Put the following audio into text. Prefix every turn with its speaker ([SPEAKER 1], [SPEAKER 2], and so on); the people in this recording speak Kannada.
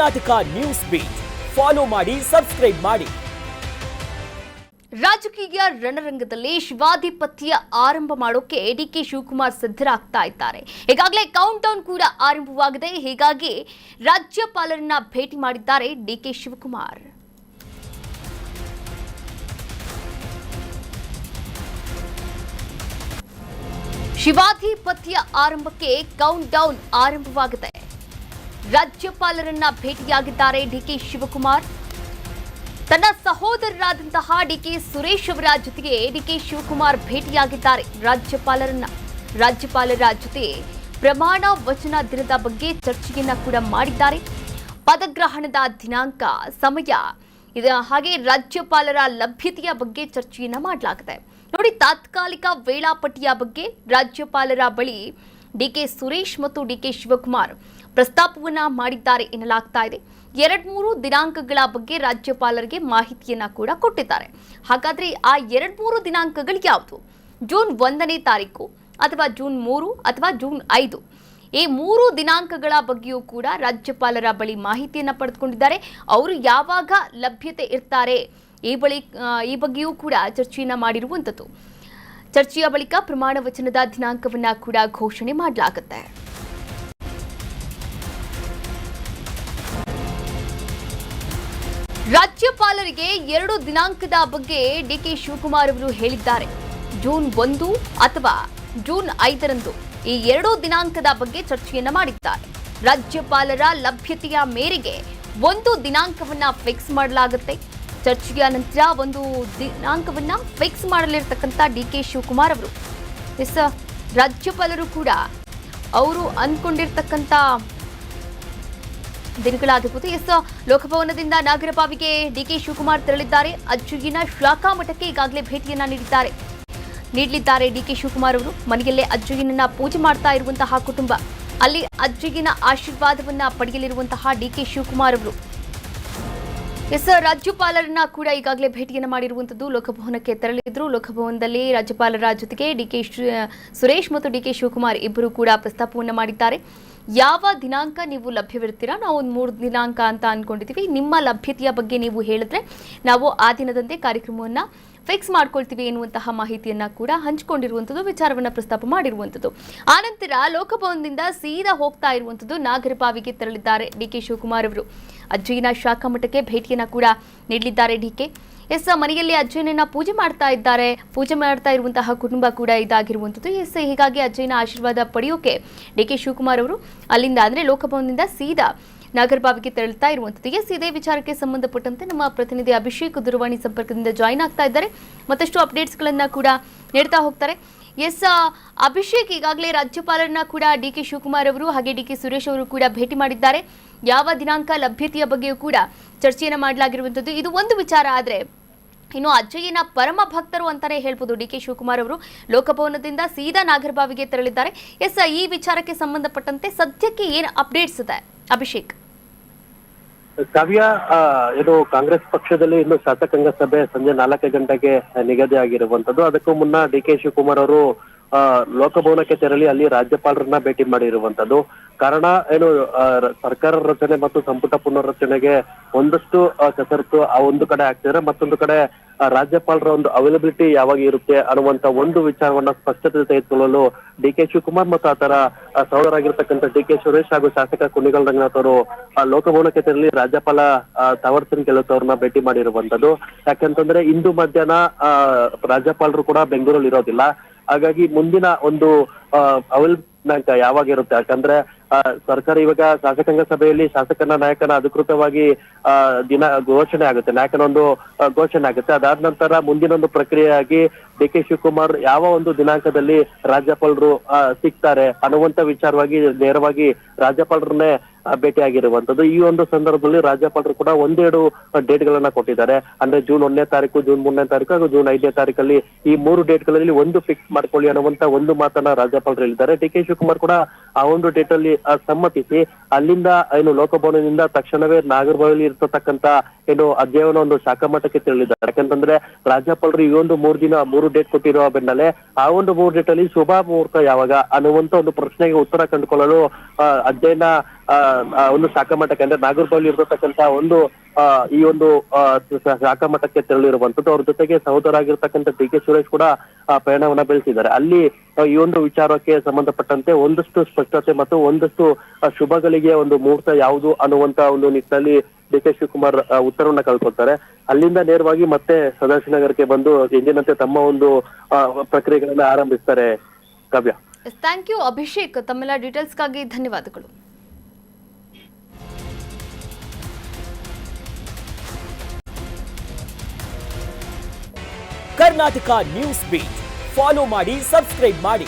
[SPEAKER 1] ಕರ್ನಾಟಕ ನ್ಯೂಸ್ ಬೀಟ್ ಫಾಲೋ ಮಾಡಿ, ಸಬ್ಸ್ಕ್ರೈಬ್ ಮಾಡಿ.
[SPEAKER 2] ರಾಜಕೀಯ ರಣರಂಗದಲ್ಲಿ ಶಿವಾಧಿಪತ್ಯ ಆರಂಭ ಮಾಡೋಕೆ ಡಿಕೆ ಶಿವಕುಮಾರ್ ಸಿದ್ಧರಾಗ್ತಾ ಇದ್ದಾರೆ. ಈಗಾಗಲೇ ಕೌಂಟ್ ಡೌನ್ ಕೂಡ ಆರಂಭವಾಗಿದೆ. ಹೀಗಾಗಿ ರಾಜ್ಯಪಾಲರನ್ನ ಭೇಟಿ ಮಾಡಿದ್ದಾರೆ ಡಿಕೆ ಶಿವಕುಮಾರ್. ಶಿವಾಧಿಪತ್ಯ ಆರಂಭಕ್ಕೆ ಕೌಂಟ್ ಡೌನ್ ಆರಂಭವಾಗಿದೆ. ರಾಜ್ಯಪಾಲರನ್ನ ಭೇಟಿಯಾಗಿದ್ದಾರೆ ಡಿಕೆ ಶಿವಕುಮಾರ್. ತನ್ನ ಸಹೋದರರಾದಂತಹ ಡಿಕೆ ಸುರೇಶ್ ಅವರ ಜೊತೆಗೆ ಡಿಕೆ ಶಿವಕುಮಾರ್ ಭೇಟಿಯಾಗಿದ್ದಾರೆ ರಾಜ್ಯಪಾಲರನ್ನ. ರಾಜ್ಯಪಾಲರ ಜೊತೆ ಪ್ರಮಾಣ ವಚನ ದಿನದ ಬಗ್ಗೆ ಚರ್ಚೆಯನ್ನ ಕೂಡ ಮಾಡಿದ್ದಾರೆ. ಪದಗ್ರಹಣದ ದಿನಾಂಕ, ಸಮಯ, ಹಾಗೆ ರಾಜ್ಯಪಾಲರ ಲಭ್ಯತೆಯ ಬಗ್ಗೆ ಚರ್ಚೆಯನ್ನ ಮಾಡಲಾಗಿದೆ. ನೋಡಿ, ತಾತ್ಕಾಲಿಕ ವೇಳಾಪಟ್ಟಿಯ ಬಗ್ಗೆ ರಾಜ್ಯಪಾಲರ ಬಳಿ ಡಿಕೆ ಸುರೇಶ್ ಮತ್ತು ಡಿಕೆ ಶಿವಕುಮಾರ್ ಪ್ರಸ್ತಾಪವನ್ನ ಮಾಡಿದ್ದಾರೆ ಎನ್ನಲಾಗ್ತಾ ಇದೆ. 2-3 ದಿನಾಂಕಗಳ ಬಗ್ಗೆ ರಾಜ್ಯಪಾಲರಿಗೆ ಮಾಹಿತಿಯನ್ನ ಕೂಡ ಕೊಟ್ಟಿದ್ದಾರೆ. ಹಾಗಾದ್ರೆ ಆ 2-3 ದಿನಾಂಕಗಳು ಯಾವುದು? ಜೂನ್ 1ನೇ ತಾರೀಕು ಅಥವಾ ಜೂನ್ 3 ಅಥವಾ ಜೂನ್ 5, ಈ 3 ದಿನಾಂಕಗಳ ಬಗ್ಗೆಯೂ ಕೂಡ ರಾಜ್ಯಪಾಲರ ಬಳಿ ಮಾಹಿತಿಯನ್ನ ಪಡೆದುಕೊಂಡಿದ್ದಾರೆ. ಅವರು ಯಾವಾಗ ಲಭ್ಯತೆ ಇರ್ತಾರೆ ಈ ಬಗ್ಗೆಯೂ ಕೂಡ ಚರ್ಚೆಯನ್ನ ಮಾಡಿರುವಂಥದ್ದು. ಚರ್ಚೆಯ ಬಳಿಕ ಪ್ರಮಾಣ ವಚನದ ದಿನಾಂಕವನ್ನ ಕೂಡ ಘೋಷಣೆ ಮಾಡಲಾಗುತ್ತೆ. ರಾಜ್ಯಪಾಲರಿಗೆ 2 ದಿನಾಂಕದ ಬಗ್ಗೆ ಡಿಕೆ ಶಿವಕುಮಾರ್ ಅವರು ಹೇಳಿದ್ದಾರೆ. ಜೂನ್ 1 ಅಥವಾ ಜೂನ್ 5ರಂದು ಈ 2 ದಿನಾಂಕದ ಬಗ್ಗೆ ಚರ್ಚೆಯನ್ನ ಮಾಡಿದ್ದಾರೆ. ರಾಜ್ಯಪಾಲರ ಲಭ್ಯತೆಯ ಮೇರೆಗೆ 1 ದಿನಾಂಕವನ್ನ ಫಿಕ್ಸ್ ಮಾಡಲಾಗುತ್ತೆ. ಚರ್ಚೆಯ ನಂತರ 1 ದಿನಾಂಕವನ್ನ ಫಿಕ್ಸ್ ಮಾಡಲಿರ್ತಕ್ಕಂಥ ಡಿಕೆ ಶಿವಕುಮಾರ್ ಅವರು ರಾಜ್ಯಪಾಲರು ಕೂಡ ಅವರು ಅಂದ್ಕೊಂಡಿರ್ತಕ್ಕಂಥ ದಿನಗಳಾಗಿರ್ಬೋದು. ಲೋಕಭವನದಿಂದ ನಾಗರಬಾವಿಗೆ ಡಿಕೆ ಶಿವಕುಮಾರ್ ತೆರಳಿದ್ದಾರೆ. ಅಜ್ಜುಗಿನ ಶಾಖಾ ಮಠಕ್ಕೆ ಈಗಾಗಲೇ ಭೇಟಿಯನ್ನ ನೀಡಲಿದ್ದಾರೆ ಡಿಕೆ ಶಿವಕುಮಾರ್ ಅವರು. ಮನೆಯಲ್ಲೇ ಅಜ್ಜುಗಿನನ್ನ ಪೂಜೆ ಮಾಡ್ತಾ ಇರುವಂತಹ ಕುಟುಂಬ, ಅಲ್ಲಿ ಅಜ್ಜುಗಿನ ಆಶೀರ್ವಾದವನ್ನ ಪಡೆಯಲಿರುವಂತಹ ಡಿಕೆ ಶಿವಕುಮಾರ್ ಅವರು ರಾಜ್ಯಪಾಲರನ್ನ ಕೂಡ ಈಗಾಗಲೇ ಭೇಟಿಯನ್ನ ಮಾಡಿರುವಂತದ್ದು. ಲೋಕಭವನಕ್ಕೆ ತೆರಳಿದ್ರು. ಲೋಕಭವನದಲ್ಲಿ ರಾಜ್ಯಪಾಲರ ಜೊತೆಗೆ ಡಿಕೆ ಸುರೇಶ್ ಮತ್ತು ಡಿಕೆ ಶಿವಕುಮಾರ್ ಇಬ್ಬರು ಕೂಡ ಪ್ರಸ್ತಾಪವನ್ನ ಮಾಡಿದ್ದಾರೆ. ಯಾವ ದಿನಾಂಕ ನೀವು ಲಭ್ಯವಿರ್ತೀರಾ? ನಾವು 3 ದಿನಾಂಕ ಅಂತ ಅನ್ಕೊಂಡಿದ್ದೀವಿ. ನಿಮ್ಮ ಲಭ್ಯತೆಯ ಬಗ್ಗೆ ನೀವು ಹೇಳಿದ್ರೆ ನಾವು ಆ ದಿನದಂತೆ ಕಾರ್ಯಕ್ರಮವನ್ನ ಫಿಕ್ಸ್ ಮಾಡ್ಕೊಳ್ತೀವಿ ಎನ್ನುವಂತಹ ಮಾಹಿತಿಯನ್ನ ಕೂಡ ಹಂಚಿಕೊಂಡಿರುವಂಥದ್ದು, ವಿಚಾರವನ್ನ ಪ್ರಸ್ತಾಪ ಮಾಡಿರುವಂಥದ್ದು. ಆನಂತರ ಲೋಕಭವನದಿಂದ ಸೀದಾ ಹೋಗ್ತಾ ಇರುವಂಥದ್ದು ನಾಗರಬಾವಿಗೆ ತೆರಳಿದ್ದಾರೆ ಡಿಕೆ ಶಿವಕುಮಾರ್ ಅವರು. ಅಜ್ಜಯ್ಯನ ಶಾಖಾ ಮಠಕ್ಕೆ ಭೇಟಿಯನ್ನ ಕೂಡ ನೀಡಲಿದ್ದಾರೆ ಡಿಕೆ. ಮನೆಯಲ್ಲಿ ಅಜ್ಜಯ್ಯನನ್ನ ಪೂಜೆ ಮಾಡ್ತಾ ಇರುವಂತಹ ಕುಟುಂಬ ಕೂಡ ಇದಾಗಿರುವಂಥದ್ದು. ಹೀಗಾಗಿ ಅಜ್ಜಯ್ಯನ ಆಶೀರ್ವಾದ ಪಡೆಯೋಕೆ ಡಿಕೆ ಶಿವಕುಮಾರ್ ಅವರು ಅಲ್ಲಿಂದ ಅಂದ್ರೆ ಲೋಕಭವನದಿಂದ ಸೀದಾ ನಾಗರಬಾವಿಗೆ ತೆರಳುತ್ತಾ ಇರುವಂಥದ್ದು. ಇದೇ ವಿಚಾರಕ್ಕೆ ಸಂಬಂಧಪಟ್ಟಂತೆ ನಮ್ಮ ಪ್ರತಿನಿಧಿ ಅಭಿಷೇಕ್ ದೂರವಾಣಿ ಸಂಪರ್ಕದಿಂದ ಜಾಯಿನ್ ಆಗ್ತಾ ಇದ್ದಾರೆ. ಮತ್ತಷ್ಟು ಅಪ್ಡೇಟ್ಸ್ಗಳನ್ನ ಕೂಡ ನೀಡ್ತಾ ಹೋಗ್ತಾರೆ. ಅಭಿಷೇಕ್, ಈಗಾಗಲೇ ರಾಜ್ಯಪಾಲರನ್ನ ಕೂಡ ಡಿಕೆ ಶಿವಕುಮಾರ್ ಅವರು ಹಾಗೆ ಡಿಕೆ ಸುರೇಶ್ ಅವರು ಕೂಡ ಭೇಟಿ ಮಾಡಿದ್ದಾರೆ. ಯಾವ ದಿನಾಂಕ ಲಭ್ಯತೆಯ ಬಗ್ಗೆಯೂ ಕೂಡ ಚರ್ಚೆಯನ್ನ ಮಾಡಲಾಗಿರುವಂಥದ್ದು. ಇದು ಒಂದು ವಿಚಾರ. ಆದ್ರೆ ಇನ್ನು ಅಜ್ಜಯ್ಯನ ಪರಮ ಭಕ್ತರು ಅಂತಾನೆ ಹೇಳ್ಬೋದು ಡಿಕೆ ಶಿವಕುಮಾರ್ ಅವರು. ಲೋಕಭವನದಿಂದ ಸೀದಾ ನಾಗರಬಾವಿಗೆ ತೆರಳಿದ್ದಾರೆ. ಈ ವಿಚಾರಕ್ಕೆ ಸಂಬಂಧಪಟ್ಟಂತೆ ಸದ್ಯಕ್ಕೆ ಏನು ಅಪ್ಡೇಟ್ಸ್ ಇದೆ ಅಭಿಷೇಕ್?
[SPEAKER 3] ಕಾವ್ಯ, ಇದು ಕಾಂಗ್ರೆಸ್ ಪಕ್ಷದಲ್ಲಿ ಇನ್ನು ಶಾಸಕಾಂಗ ಸಭೆ ಸಂಜೆ 4 ಗಂಟೆಗೆ ನಿಗದಿ ಆಗಿರುವಂತದ್ದು. ಅದಕ್ಕೂ ಮುನ್ನ ಡಿಕೆ ಶಿವಕುಮಾರ್ ಅವರು ಲೋಕಭವನಕ್ಕೆ ತೆರಳಿ ಅಲ್ಲಿ ರಾಜ್ಯಪಾಲರನ್ನ ಭೇಟಿ ಮಾಡಿರುವಂತದ್ದು. ಕಾರಣ ಏನು, ಸರ್ಕಾರ ರಚನೆ ಮತ್ತು ಸಂಪುಟ ಪುನರ್ರಚನೆಗೆ ಒಂದಷ್ಟು ಕಸರತ್ತು ಒಂದು ಕಡೆ ಆಗ್ತಿದ್ರೆ, ಮತ್ತೊಂದು ಕಡೆ ರಾಜ್ಯಪಾಲರ ಒಂದು ಅವೈಲಬಿಲಿಟಿ ಯಾವಾಗ ಇರುತ್ತೆ ಅನ್ನುವಂತ ಒಂದು ವಿಚಾರವನ್ನ ಸ್ಪಷ್ಟತೆ ತೆಗೆದುಕೊಳ್ಳಲು ಡಿಕೆ ಶಿವಕುಮಾರ್ ಮತ್ತು ಆತರ ಸಹೋದರಾಗಿರ್ತಕ್ಕಂಥ ಡಿಕೆ ಸುರೇಶ್ ಹಾಗೂ ಶಾಸಕ ಕುಣಿಗಲ್ ರಂಗನಾಥ್ ಅವರು ಲೋಕಭವನಕ್ಕೆ ತೆರಳಿ ರಾಜ್ಯಪಾಲ ತಾವರ್ ಚಂದ್ ಗೆಹ್ಲೋಟ್ ಅವ್ರನ್ನ ಭೇಟಿ ಮಾಡಿರುವಂತದ್ದು. ಯಾಕಂತಂದ್ರೆ ಇಂದು ಮಧ್ಯಾಹ್ನ ರಾಜ್ಯಪಾಲರು ಕೂಡ ಬೆಂಗಳೂರಲ್ಲಿ ಇರೋದಿಲ್ಲ. ಹಾಗಾಗಿ ಮುಂದಿನ ಒಂದು ದಿನಾಂಕ ಯಾವಾಗ ಇರುತ್ತೆ, ಯಾಕಂದ್ರೆ ಸರ್ಕಾರ ಇವಾಗ ಶಾಸಕಾಂಗ ಸಭೆಯಲ್ಲಿ ಶಾಸಕನ ನಾಯಕನ ಅಧಿಕೃತವಾಗಿ ದಿನ ಘೋಷಣೆ ಆಗುತ್ತೆ, ನಾಯಕನ ಒಂದು ಘೋಷಣೆ ಆಗುತ್ತೆ. ಅದಾದ ನಂತರ ಮುಂದಿನೊಂದು ಪ್ರಕ್ರಿಯೆಯಾಗಿ ಡಿಕೆ ಶಿವಕುಮಾರ್ ಯಾವ ಒಂದು ದಿನಾಂಕದಲ್ಲಿ ರಾಜ್ಯಪಾಲರು ಸಿಗ್ತಾರೆ ಅನ್ನುವಂತ ವಿಚಾರವಾಗಿ ನೇರವಾಗಿ ರಾಜ್ಯಪಾಲರನ್ನೇ ಭೇಟಿಯಾಗಿರುವಂತದ್ದು. ಈ ಒಂದು ಸಂದರ್ಭದಲ್ಲಿ ರಾಜ್ಯಪಾಲರು ಕೂಡ 1-2 ಡೇಟ್ ಗಳನ್ನ ಕೊಟ್ಟಿದ್ದಾರೆ. ಅಂದ್ರೆ ಜೂನ್ 1ನೇ ತಾರೀಕು, ಜೂನ್ 3ನೇ ತಾರೀಕು ಹಾಗೂ ಜೂನ್ 5ನೇ ತಾರೀಕಲ್ಲಿ ಈ 3 ಡೇಟ್ಗಳಲ್ಲಿ ಒಂದು ಫಿಕ್ಸ್ ಮಾಡ್ಕೊಳ್ಳಿ ಅನ್ನುವಂತ ಒಂದು ಮಾತನ್ನ ರಾಜ್ಯಪಾಲರು ಹೇಳಿದ್ದಾರೆ. ಡಿಕೆ ಶಿವಕುಮಾರ್ ಕೂಡ ಆ ಒಂದು ಡೇಟ್ ಅಲ್ಲಿ ಸಮ್ಮತಿಸಿ ಅಲ್ಲಿಂದ ಏನು ಲೋಕಭವನದಿಂದ ತಕ್ಷಣವೇ ನಾಗರಬಾವಿಲಿ ಇರ್ತಕ್ಕಂತ ಏನು ಅಧ್ಯಯನ ಒಂದು ಶಾಖಾ ಮಠಕ್ಕೆ ತೆರಳಿದ್ದಾರೆ. ಯಾಕಂತಂದ್ರೆ ರಾಜ್ಯಪಾಲರು ಈ ಒಂದು 3 ಡೇಟ್ ಕೊಟ್ಟಿರುವ ಬೆನ್ನಲ್ಲೇ ಆ ಒಂದು 3 ಡೇಟ್ ಅಲ್ಲಿ ಶುಭ ಮುಹೂರ್ತ ಯಾವಾಗ ಅನ್ನುವಂತ ಒಂದು ಪ್ರಶ್ನೆಗೆ ಉತ್ತರ ಕಂಡುಕೊಳ್ಳಲು ಅಧ್ಯಯನ ಒಂದು ಶಾಖಾ ಮಠಕ್ಕೆ ಅಂದ್ರೆ ನಾಗರಬಾವಿಲಿ ಇರತಕ್ಕಂತ ಒಂದು ಈ ಒಂದು ಶಾಖಾ ಮಠಕ್ಕೆ ತೆರಳಿರುವಂತದ್ದು. ಅವ್ರ ಜೊತೆಗೆ ಸಹೋದರಾಗಿರ್ತಕ್ಕಂಥ ಡಿ.ಕೆ. ಸುರೇಶ್ ಕೂಡ ಪ್ರಯಾಣವನ್ನ ಬೆಳೆಸಿದ್ದಾರೆ. ಅಲ್ಲಿ ಈ ಒಂದು ವಿಚಾರಕ್ಕೆ ಸಂಬಂಧಪಟ್ಟಂತೆ ಒಂದಷ್ಟು ಸ್ಪಷ್ಟತೆ ಮತ್ತು ಒಂದಷ್ಟು ಶುಭಗಳಿಗೆ ಒಂದು ಮುಹೂರ್ತ ಯಾವುದು ಅನ್ನುವಂತ ಒಂದು ನಿಟ್ಟಿನಲ್ಲಿ ಡಿ.ಕೆ. ಶಿವಕುಮಾರ್ ಉತ್ತರವನ್ನ ಕಳ್ಕೊತಾರೆ. ಅಲ್ಲಿಂದ ನೇರವಾಗಿ ಮತ್ತೆ ಸದಾಶಿವನಗರಕ್ಕೆ ಬಂದು ಎಂದಿನಂತೆ ತಮ್ಮ ಒಂದು ಪ್ರಕ್ರಿಯೆಗಳನ್ನ ಆರಂಭಿಸ್ತಾರೆ. ಕಾವ್ಯ.
[SPEAKER 2] ಥ್ಯಾಂಕ್ ಯು ಅಭಿಷೇಕ್, ತಮ್ಮೆಲ್ಲ ಡೀಟೇಲ್ಸ್ಗಾಗಿ ಧನ್ಯವಾದಗಳು.
[SPEAKER 1] ಕರ್ನಾಟಕ ನ್ಯೂಸ್ ಬೀಟ್ ಫಾಲೋ ಮಾಡಿ, ಸಬ್ಸ್ಕ್ರೈಬ್ ಮಾಡಿ.